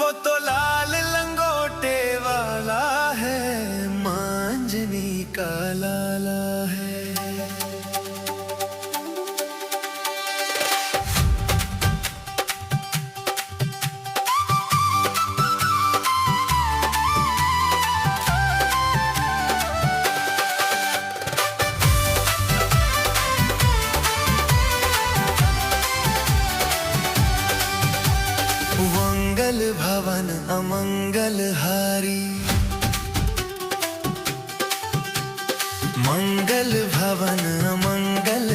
वो तो लाल लंगोटे वाला है, मांझनी का लाला है। मंगल भवन अमंगल हारी, मंगल भवन अमंगल